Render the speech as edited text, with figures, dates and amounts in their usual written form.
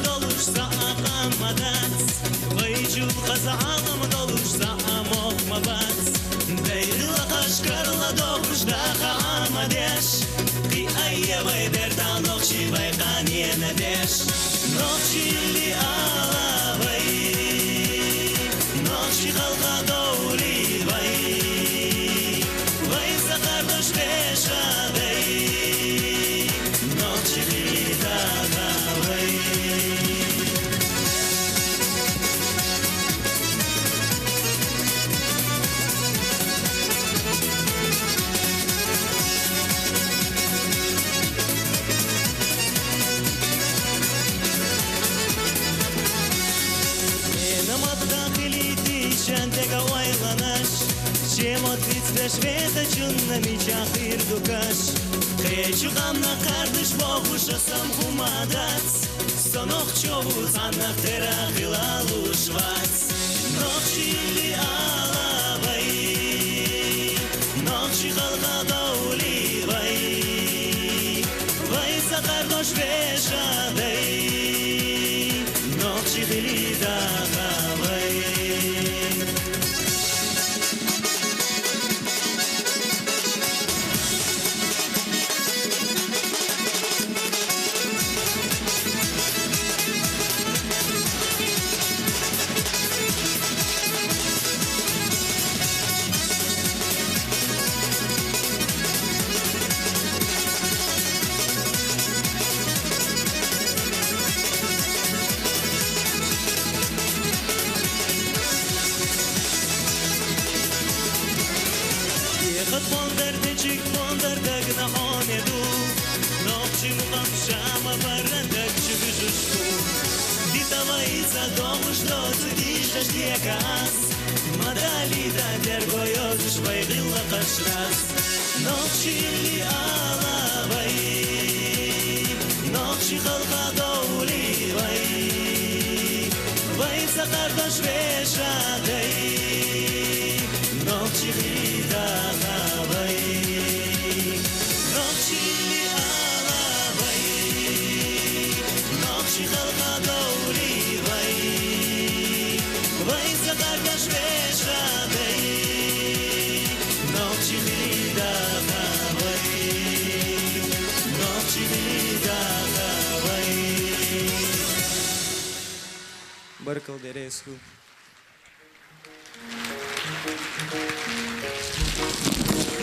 دولش زعم مدت ویجو خزعم دولش زعم مبت دیر لقش کرل دولش داخل عمدش قی ایه وی دردا نقشی وی قانی ندش نقشی لی آلا وی نقشی خلق دولی وی زخر دش بشه وی نقشی لی دادا وی Чему тридцать света чунна мечах ирдукаш Хречу гамна кардыш богуша сам хумадац Сонох чову санах терах илалу швац Нохши ли алавай Нохши халка даули Вай закардош вешадай Нохши ли дахавай Пonder течик пonder дагна онеду Ночи мукам шама парандак чубишушку Дитавайца дому что цудишаш декас Мадали да дергойозуш вайгилла кашрас Ночи ли алавай Ночи халка доули Вай закардош вешадай Ночи ли дахавай Ночи ли алавай Ночи халка доули Вай закардош вешадай Ночи ли дахавай Ночи ли дахавай Баркал дересху